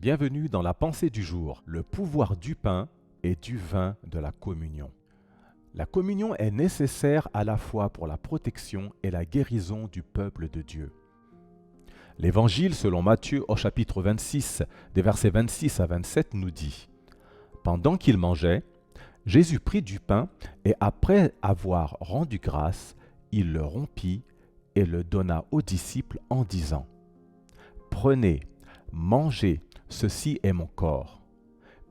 Bienvenue dans la pensée du jour, le pouvoir du pain et du vin de la communion. La communion est nécessaire à la fois pour la protection et la guérison du peuple de Dieu. L'Évangile selon Matthieu au chapitre 26, des versets 26 à 27 nous dit « Pendant qu'il mangeait, Jésus prit du pain et après avoir rendu grâce, il le rompit et le donna aux disciples en disant « Prenez, mangez, ceci est mon corps. »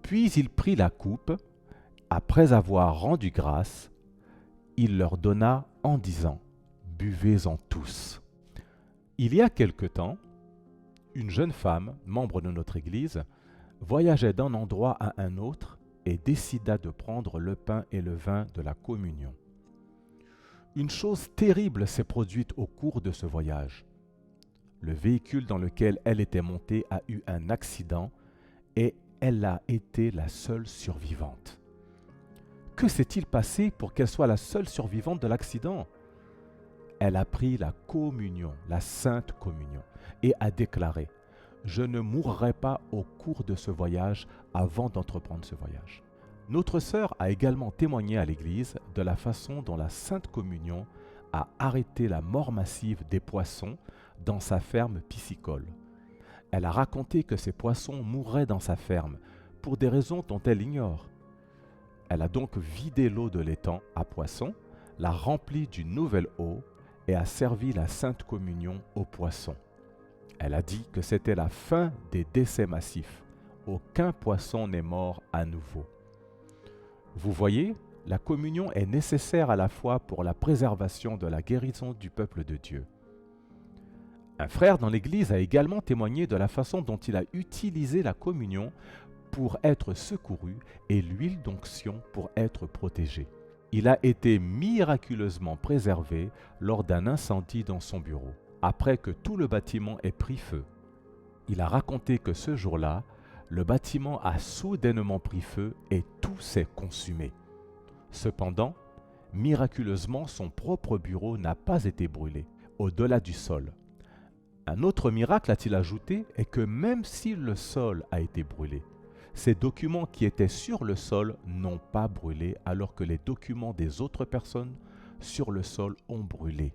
Puis il prit la coupe, après avoir rendu grâce, il leur donna en disant « Buvez-en tous. » Il y a quelque temps, une jeune femme, membre de notre Église, voyageait d'un endroit à un autre et décida de prendre le pain et le vin de la communion. Une chose terrible s'est produite au cours de ce voyage. Le véhicule dans lequel elle était montée a eu un accident et elle a été la seule survivante. Que s'est-il passé pour qu'elle soit la seule survivante de l'accident ? Elle a pris la communion, la sainte communion, et a déclaré « Je ne mourrai pas au cours de ce voyage avant d'entreprendre ce voyage ». Notre sœur a également témoigné à l'Église de la façon dont la sainte communion a arrêté la mort massive des poissons dans sa ferme piscicole. Elle a raconté que ces poissons mourraient dans sa ferme pour des raisons dont elle ignore. Elle a donc vidé l'eau de l'étang à poissons, l'a remplie d'une nouvelle eau et a servi la sainte communion aux poissons. Elle a dit que c'était la fin des décès massifs. Aucun poisson n'est mort à nouveau. Vous voyez, la communion est nécessaire à la fois pour la préservation de la guérison du peuple de Dieu. Un frère dans l'Église a également témoigné de la façon dont il a utilisé la communion pour être secouru et l'huile d'onction pour être protégé. Il a été miraculeusement préservé lors d'un incendie dans son bureau, après que tout le bâtiment ait pris feu. Il a raconté que ce jour-là, le bâtiment a soudainement pris feu et tout s'est consumé. Cependant, miraculeusement, son propre bureau n'a pas été brûlé, au-delà du sol. Un autre miracle, a-t-il ajouté, est que même si le sol a été brûlé, ces documents qui étaient sur le sol n'ont pas brûlé, alors que les documents des autres personnes sur le sol ont brûlé.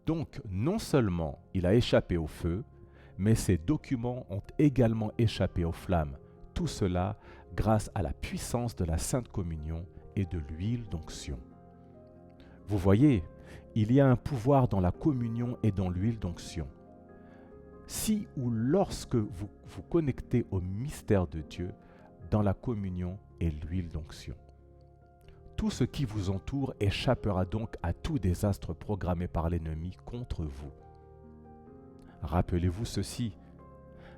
Donc, non seulement il a échappé au feu, mais ces documents ont également échappé aux flammes. Tout cela grâce à la puissance de la Sainte Communion et de l'huile d'onction. Vous voyez, il y a un pouvoir dans la communion et dans l'huile d'onction. Si ou lorsque vous vous connectez au mystère de Dieu dans la communion et l'huile d'onction. Tout ce qui vous entoure échappera donc à tout désastre programmé par l'ennemi contre vous. Rappelez-vous ceci,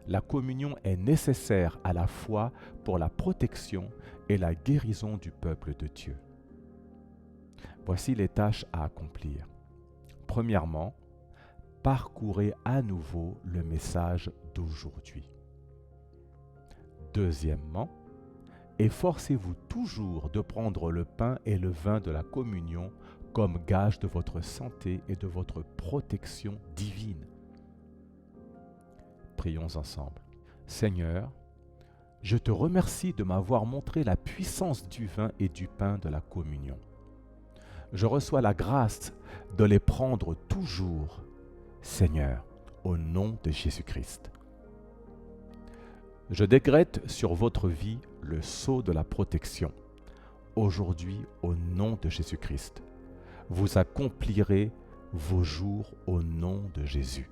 la communion est nécessaire à la fois pour la protection et la guérison du peuple de Dieu. Voici les tâches à accomplir. Premièrement, parcourez à nouveau le message d'aujourd'hui. Deuxièmement, efforcez-vous toujours de prendre le pain et le vin de la communion comme gage de votre santé et de votre protection divine. Prions ensemble. Seigneur, je te remercie de m'avoir montré la puissance du vin et du pain de la communion. Je reçois la grâce de les prendre toujours, Seigneur, au nom de Jésus-Christ. Je décrète sur votre vie le sceau de la protection. Aujourd'hui, au nom de Jésus-Christ, vous accomplirez vos jours au nom de Jésus.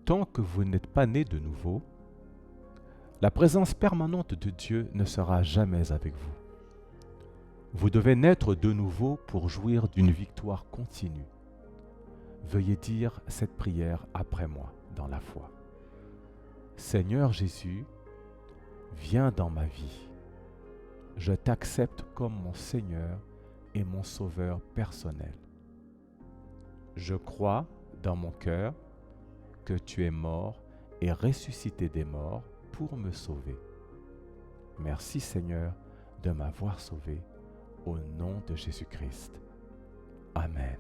Tant que vous n'êtes pas né de nouveau, la présence permanente de Dieu ne sera jamais avec vous. Vous devez naître de nouveau pour jouir d'une victoire continue. Veuillez dire cette prière après moi dans la foi. Seigneur Jésus, viens dans ma vie. Je t'accepte comme mon Seigneur et mon Sauveur personnel. Je crois dans mon cœur que tu es mort et ressuscité des morts pour me sauver. Merci Seigneur de m'avoir sauvé au nom de Jésus-Christ. Amen.